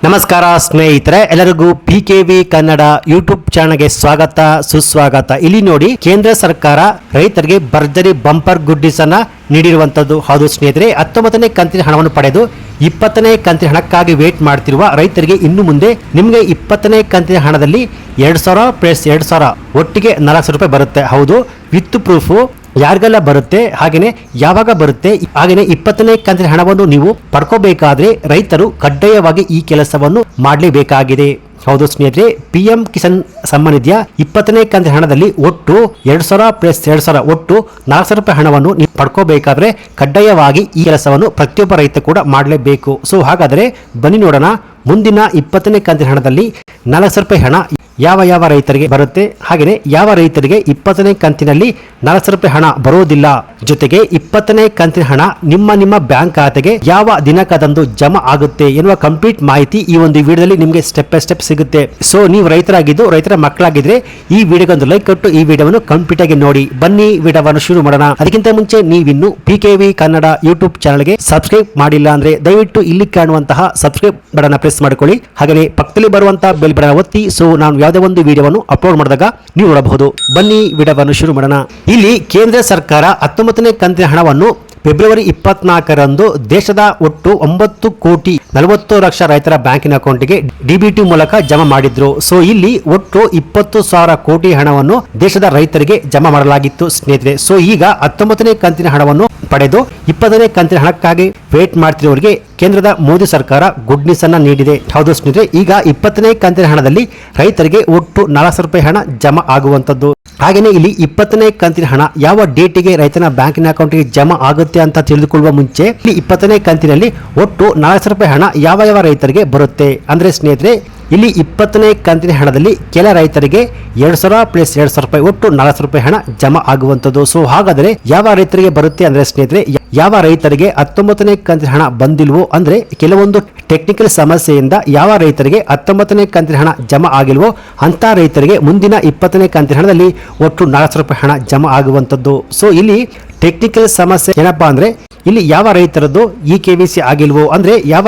ನಮಸ್ಕಾರ ಸ್ನೇಹಿತರೆ, ಎಲ್ಲರಿಗೂ ಪಿಕೆವಿ ಕನ್ನಡ ಯೂಟ್ಯೂಬ್ ಚಾನಲ್ಗೆ ಸ್ವಾಗತ ಸುಸ್ವಾಗತ. ಇಲ್ಲಿ ನೋಡಿ, ಕೇಂದ್ರ ಸರ್ಕಾರ ರೈತರಿಗೆ ಭರ್ಜರಿ ಬಂಪರ್ ಗುಡ್ಡಿಸ್ ಅನ್ನ ನೀಡಿರುವಂತದ್ದು. ಹೌದು ಸ್ನೇಹಿತರೆ, 19ನೇ ಕಂತಿನ ಹಣವನ್ನು ಪಡೆದು 20ನೇ ಕಂತಿನ ಹಣಕ್ಕಾಗಿ ವೇಟ್ ಮಾಡ್ತಿರುವ ರೈತರಿಗೆ ಇನ್ನು ಮುಂದೆ ನಿಮಗೆ 20ನೇ ಕಂತಿನ ಹಣದಲ್ಲಿ 2000 ಪ್ಲಸ್ 2000 ಒಟ್ಟಿಗೆ 400 ರೂಪಾಯಿ ಬರುತ್ತೆ. ಹೌದು, ವಿತ್ ಪ್ರೂಫ್ ಯಾರಿಗೆಲ್ಲ ಬರುತ್ತೆ, ಹಾಗೇನೆ ಯಾವಾಗ ಬರುತ್ತೆ, ಹಾಗೇನೆ 20ನೇ ಕಂತಿನ ಹಣವನ್ನು ನೀವು ಪಡ್ಕೋಬೇಕಾದ್ರೆ ರೈತರು ಕಡ್ಡಾಯವಾಗಿ ಈ ಕೆಲಸವನ್ನು ಮಾಡಲೇಬೇಕಾಗಿದೆ. ಹೌದು ಸ್ನೇಹಿತರೆ, PM ಕಿಸಾನ್ ಸಮ್ಮಾನ್ ನಿಧಿಯ 20ನೇ ಕಂತಿನ ಹಣದಲ್ಲಿ ಒಟ್ಟು 2000 ಪ್ಲಸ್ 2000 ಒಟ್ಟು 400 ರೂಪಾಯಿ ಹಣವನ್ನು ನೀವು ಪಡ್ಕೋಬೇಕಾದ್ರೆ ಕಡ್ಡಾಯವಾಗಿ ಈ ಕೆಲಸವನ್ನು ಪ್ರತಿಯೊಬ್ಬ ರೈತ ಕೂಡ ಮಾಡಲೇಬೇಕು. ಸೊ ಹಾಗಾದರೆ ಬನ್ನಿ ನೋಡೋಣ, ಮುಂದಿನ 20ನೇ ಕಂತಿನ ಹಣದಲ್ಲಿ 400 ರೂಪಾಯಿ ಹಣ ಯಾವ ರೈತರಿಗೆ ಬರುತ್ತೆ, ಹಾಗೆಯೇ ಯಾವ ರೈತರಿಗೆ 20ನೇ ಕಂತಿನಲ್ಲಿ 400 ರೂಪಾಯಿ ಹಣ ಬರೋದಿಲ್ಲ, ಜೊತೆಗೆ 20ನೇ ಕಂತಿನ ಹಣ ನಿಮ್ಮ ಬ್ಯಾಂಕ್ ಖಾತೆಗೆ ಯಾವ ದಿನಾಂಕದಂದು ಜಮಾ ಆಗುತ್ತೆ ಎನ್ನುವ ಕಂಪ್ಲೀಟ್ ಮಾಹಿತಿ ಈ ಒಂದು ವಿಡಿಯೋದಲ್ಲಿ ನಿಮಗೆ ಸ್ಟೆಪ್ ಬೈ ಸ್ಟೆಪ್ ಸಿಗುತ್ತೆ. ಸೊ ನೀವು ರೈತರಾಗಿದ್ದು ರೈತರ ಮಕ್ಕಳಾಗಿದ್ರೆ ಈ ವಿಡಿಯೋಗೆ ಒಂದು ಲೈಕ್ ಕೊಟ್ಟು ಈ ವಿಡಿಯೋವನ್ನು ಕಂಪ್ಲೀಟ್ ಆಗಿ ನೋಡಿ. ಬನ್ನಿ ವಿಡಿಯೋವನ್ನು ಶುರು ಮಾಡೋಣ. ಅದಕ್ಕಿಂತ ಮುಂಚೆ ನೀವಿನ್ನು PKV ಕನ್ನಡ ಯೂಟ್ಯೂಬ್ ಚಾನಲ್ಗೆ ಸಬ್ಸ್ಕ್ರೈಬ್ ಮಾಡಿಲ್ಲ ಅಂದ್ರೆ ದಯವಿಟ್ಟು ಇಲ್ಲಿ ಕಾಣುವಂತಹ ಸಬ್ಸ್ಕ್ರೈಬ್ ಬಟನ್ ಪ್ರೆಸ್ ಮಾಡಿಕೊಳ್ಳಿ, ಹಾಗೆಯೇ ಪಕ್ಕದಲ್ಲಿ ಬರುವಂತಹ ಬೆಲ್ ಬಟನ್ ಒತ್ತಿ. ಸೊ ನಾನು ಯಾವುದೇ ಒಂದು ವಿಡಿಯೋವನ್ನು ಅಪ್ಲೋಡ್ ಮಾಡಿದಾಗ ನೀವು ನೋಡಬಹುದು. ಬನ್ನಿ ವಿಡಿಯೋವನ್ನು ಶುರು ಮಾಡೋಣ. ಇಲ್ಲಿ ಕೇಂದ್ರ ಸರ್ಕಾರ 19ನೇ ಕಂತಿನ ಹಣವನ್ನು ಫೆಬ್ರವರಿ 24ರಂದು ದೇಶದ ಒಟ್ಟು 9,40,00,000 ರೈತರ ಬ್ಯಾಂಕಿನ ಅಕೌಂಟ್ಗೆ DBT ಮೂಲಕ ಜಮಾ ಮಾಡಿದ್ರು. ಸೊ ಇಲ್ಲಿ ಒಟ್ಟು 20,000 ಕೋಟಿ ಹಣವನ್ನು ದೇಶದ ರೈತರಿಗೆ ಜಮಾ ಮಾಡಲಾಗಿತ್ತು ಸ್ನೇಹಿತರೆ. ಸೊ ಈಗ 19ನೇ ಕಂತಿನ ಹಣವನ್ನು ಪಡೆದು 20ನೇ ಕಂತಿನ ಹಣಕ್ಕಾಗಿ ವೇಟ್ ಮಾಡ್ತಿರೋರಿಗೆ ಕೇಂದ್ರದ ಮೋದಿ ಸರ್ಕಾರ ಗುಡ್ ನ್ಯೂಸ್ ಅನ್ನ ನೀಡಿದೆ. ಹೌದು ಸ್ನೇಹಿತರೆ, ಈಗ 20ನೇ ಕಂತಿನ ಹಣದಲ್ಲಿ ರೈತರಿಗೆ ಒಟ್ಟು 400 ರೂಪಾಯಿ ಹಣ ಜಮಾ ಆಗುವಂತದ್ದು. ಹಾಗೆಯೇ ಇಲ್ಲಿ 20ನೇ ಕಂತಿನ ಹಣ ಯಾವ ಡೇಟಿಗೆ ರೈತನ ಬ್ಯಾಂಕಿನ ಅಕೌಂಟ್ಗೆ ಜಮಾ ಆಗುತ್ತೆ ಅಂತ ತಿಳಿದುಕೊಳ್ಳುವ ಮುಂಚೆ ಇಲ್ಲಿ 20ನೇ ಕಂತಿನಲ್ಲಿ ಒಟ್ಟು 400 ರೂಪಾಯಿ ಹಣ ಯಾವ ರೈತರಿಗೆ ಬರುತ್ತೆ ಅಂದ್ರೆ ಸ್ನೇಹಿತರೆ, ಇಲ್ಲಿ 20ನೇ ಕಂತಿನ ಹಣದಲ್ಲಿ ಕೆಲ ರೈತರಿಗೆ 2000 ಪ್ಲಸ್ 2000 ರೂಪಾಯಿ ಒಟ್ಟು 400 ರೂಪಾಯಿ ಹಣ ಜಮಾ ಆಗುವಂತದ್ದು. ಸೊ ಹಾಗಾದ್ರೆ ಯಾವ ರೈತರಿಗೆ ಬರುತ್ತೆ ಅಂದ್ರೆ ಸ್ನೇಹಿತರೆ, ಯಾವ ರೈತರಿಗೆ 19ನೇ ಕಂತಿನ ಹಣ ಬಂದಿಲ್ವೋ ಅಂದ್ರೆ ಕೆಲವೊಂದು ಟೆಕ್ನಿಕಲ್ ಸಮಸ್ಯೆಯಿಂದ ಯಾವ ರೈತರಿಗೆ 19ನೇ ಕಂತಿನ ಹಣ ಜಮಾ ಆಗಿಲ್ವೋ ಅಂತ ರೈತರಿಗೆ ಮುಂದಿನ 20ನೇ ಕಂತಿನ ಹಣದಲ್ಲಿ ಒಟ್ಟು 400 ರೂಪಾಯಿ ಹಣ ಜಮಾ ಆಗುವಂತದ್ದು. ಸೊ ಇಲ್ಲಿ ಟೆಕ್ನಿಕಲ್ ಸಮಸ್ಯೆ ಏನಪ್ಪಾ ಅಂದ್ರೆ, ಇಲ್ಲಿ ಯಾವ ರೈತರದ್ದು KVC ಆಗಿಲ್ವೋ ಅಂದ್ರೆ ಯಾವ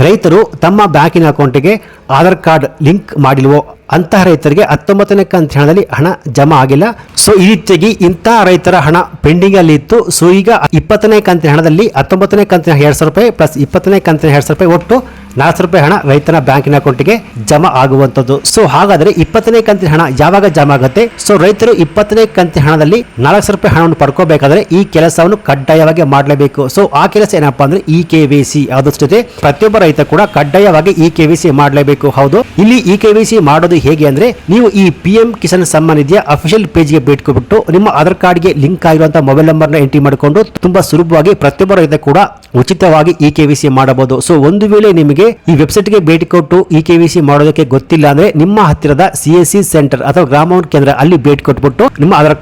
ರೈತರು ತಮ್ಮ ಬ್ಯಾಂಕಿನ ಅಕೌಂಟ್ಗೆ ಆಧಾರ್ ಕಾರ್ಡ್ ಲಿಂಕ್ ಮಾಡಿಲ್ವೋ ಅಂತಹ ರೈತರಿಗೆ 19ನೇ ಕಂತಿನ ಹಣದಲ್ಲಿ ಹಣ ಜಮಾ ಆಗಿಲ್ಲ. ಸೊ ಈ ರೀತಿಯಾಗಿ ಇಂತಹ ರೈತರ ಹಣ ಪೆಂಡಿಂಗ್ ಅಲ್ಲಿ ಇತ್ತು. ಸೊ ಈಗ 20ನೇ ಕಂತಿನ ಹಣದಲ್ಲಿ 19ನೇ ಕಂತಿನ 2000 ರೂಪಾಯಿ ಪ್ಲಸ್ 20ನೇ ಕಂತಿನ 2000 ರೂಪಾಯಿ ಒಟ್ಟು 400 ರೂಪಾಯಿ ಹಣ ರೈತನ ಬ್ಯಾಂಕಿನ ಅಕೌಂಟ್ಗೆ ಜಮಾ ಆಗುವಂತದ್ದು. ಸೊ ಹಾಗಾದ್ರೆ 20ನೇ ಕಂತಿನ ಹಣ ಯಾವಾಗ ಜಮಾ ಆಗುತ್ತೆ? ಸೊ ರೈತರು 20ನೇ ಕಂತಿನ ಹಣದಲ್ಲಿ 400 ರೂಪಾಯಿ ಹಣವನ್ನು ಪಡ್ಕೋಬೇಕಾದ್ರೆ ಈ ಕೆಲಸವನ್ನು ಕಡ್ಡಾಯವಾಗಿ ಮಾಡಲೇಬೇಕು. ಸೊ ಆ ಕೆಲಸ ಏನಪ್ಪಾ ಅಂದ್ರೆ KVC. ಆದಷ್ಟು ಜೊತೆ ಪ್ರತಿಯೊಬ್ಬ ರೈತ ಕೂಡ ಕಡ್ಡಾಯವಾಗಿ KVC ಮಾಡಲೇಬೇಕು. ಹೌದು, ಇಲ್ಲಿ KVC ಮಾಡೋದು ಹೇಗೆ ಅಂದ್ರೆ, ನೀವು ಈ PM ಕಿಸಾನ್ ಸಮ್ಮಾನ್ ನಿಧಿಯ ಅಫಿಷಿಯಲ್ ಪೇಜ್ಗೆ ಭೇಟಿ ಕೊಟ್ಬಿಟ್ಟು ನಿಮ್ಮ ಆಧಾರ್ ಕಾರ್ಡ್ಗೆ ಲಿಂಕ್ ಆಗಿರುವಂತಹ ಮೊಬೈಲ್ ನಂಬರ್ ನ ಎಂಟ್ರಿ ಮಾಡಿಕೊಂಡು ತುಂಬಾ ಸುಲಭವಾಗಿ ಪ್ರತಿಯೊಬ್ಬ ರೈತ ಕೂಡ ಉಚಿತವಾಗಿ KVC ಮಾಡಬಹುದು. ಸೊ ಒಂದು ವೇಳೆ ನಿಮಗೆ ಈ ವೆಬ್ಸೈಟ್ ಗೆ ಭೇಟಿ ಕೊಟ್ಟು KVC ಮಾಡೋದಕ್ಕೆ ಗೊತ್ತಿಲ್ಲ ಅಂದ್ರೆ ನಿಮ್ಮ ಹತ್ತಿರದ CSC ಸೆಂಟರ್ ಅಥವಾ ಗ್ರಾಮ ಕೇಂದ್ರ ಅಲ್ಲಿ ಭೇಟಿ ಕೊಟ್ಬಿಟ್ಟು ನಿಮ್ಮ ಆಧಾರ್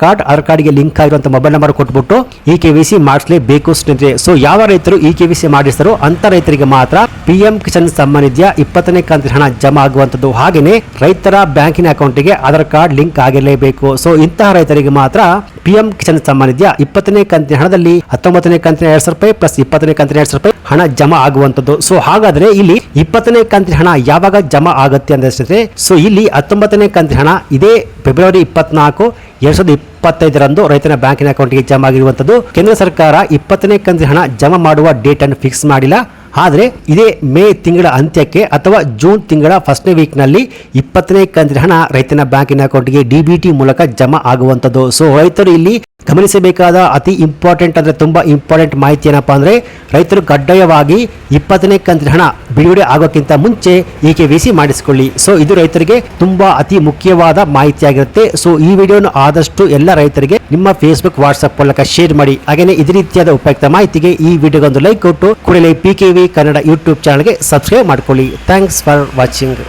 ಕಾರ್ಡ್ಗೆ ಲಿಂಕ್ ಆಗಿರುವಂತಹ ಮೊಬೈಲ್ ನಂಬರ್ ಕೊಟ್ಬಿಟ್ಟು KVC ಮಾಡಿಸಲೇಬೇಕು ಸ್ನೇಹಿತರೆ. ಸೊ ಯಾವ ರೈತರು KVC ಮಾಡಿಸ್ತಾರೋ ಅಂತ ರೈತರಿಗೆ ಮಾತ್ರ PM ಕಿಸಾನ್ ಸಮ್ಮಾನ್ ನಿಧಿಯ 20ನೇ ಕಂತಿನ ಹಣ ಜಮಾ ಆಗುವಂತದ್ದು. ಹಾಗೇನೆ ರೈತರ ಬ್ಯಾಂಕಿನ ಅಕೌಂಟ್ಗೆ ಆಧಾರ್ ಕಾರ್ಡ್ ಲಿಂಕ್ ಆಗಿರಲೇಬೇಕು. ಸೊ ಇಂತಹ ರೈತರಿಗೆ ಮಾತ್ರ PM ಕಿಸಾನ್ ಸಮ್ಮಾನ್ ನಿಧಿಯ 20ನೇ ಕಂತಿನ ಹಣದಲ್ಲಿ 19ನೇ ಕಂತಿನ 2000 ರೂಪಾಯಿ ಪ್ಲಸ್ 20ನೇ ಕಂತಿನ 2000 ರೂಪಾಯಿ ಹಣ ಜಮಾ ಆಗುವಂತದ್ದು. ಸೊ ಹಾಗಾದ್ರೆ ಇಲ್ಲಿ 20ನೇ ಕಂತಿನ ಹಣ ಯಾವಾಗ ಜಮಾ ಆಗುತ್ತೆ ಅಂದ್ರೆ, ಸೊ ಇಲ್ಲಿ 19ನೇ ಕಂತಿನ ಹಣ ಇದೇ ಫೆಬ್ರವರಿ 24, 2025ರಂದು ರೈತನ ಬ್ಯಾಂಕಿನ ಅಕೌಂಟ್ಗೆ ಜಮಾ ಆಗಿರುವಂತದ್ದು. ಕೇಂದ್ರ ಸರ್ಕಾರ 20ನೇ ಕಂತಿನ ಹಣ ಜಮಾ ಮಾಡುವ ಡೇಟ್ ಅನ್ನು ಫಿಕ್ಸ್ ಮಾಡಿಲ್ಲ. ಆದರೆ ಇದೇ ಮೇ ತಿಂಗಳ ಅಂತ್ಯಕ್ಕೆ ಅಥವಾ ಜೂನ್ ತಿಂಗಳ ಫಸ್ಟ್ನೇ ವೀಕ್ ನಲ್ಲಿ 20ನೇ ಕಂತಿನ ಹಣ ರೈತನ ಬ್ಯಾಂಕಿನ ಅಕೌಂಟ್ಗೆ DBT ಮೂಲಕ ಜಮಾ ಆಗುವಂತದ್ದು. ಸೊ ರೈತರು ಇಲ್ಲಿ ಗಮನಿಸಬೇಕಾದ ಅತಿ ಇಂಪಾರ್ಟೆಂಟ್ ಅಂದ್ರೆ ತುಂಬಾ ಇಂಪಾರ್ಟೆಂಟ್ ಮಾಹಿತಿ ಏನಪ್ಪಾ ಅಂದ್ರೆ, ರೈತರು ಕಡ್ಡಾಯವಾಗಿ 20ನೇ ಕಂತಿನ ಹಣ ಬಿಡುಗಡೆ ಆಗೋಕ್ಕಿಂತ ಮುಂಚೆ KVC ಮಾಡಿಸಿಕೊಳ್ಳಿ. ಸೊ ಇದು ರೈತರಿಗೆ ತುಂಬಾ ಅತಿ ಮುಖ್ಯವಾದ ಮಾಹಿತಿ ಆಗಿರುತ್ತೆ. ಸೊ ಈ ವಿಡಿಯೋನ ಆದಷ್ಟು ಎಲ್ಲ ರೈತರಿಗೆ ನಿಮ್ಮ Facebook ವಾಟ್ಸ್ಆಪ್ ಮೂಲಕ ಶೇರ್ ಮಾಡಿ. ಹಾಗೇನೆ ಇದೇ ರೀತಿಯಾದ ಉಪಯುಕ್ತ ಮಾಹಿತಿಗೆ ಈ ವಿಡಿಯೋಗೆ ಒಂದು ಲೈಕ್ ಕೊಟ್ಟು ಕೂಡಲೇ PKV ಕನ್ನಡ ಯೂಟ್ಯೂಬ್ ಚಾನಲ್ಗೆ ಸಬ್ಸ್ಕ್ರೈಬ್ ಮಾಡ್ಕೊಳ್ಳಿ. Thanks for watching.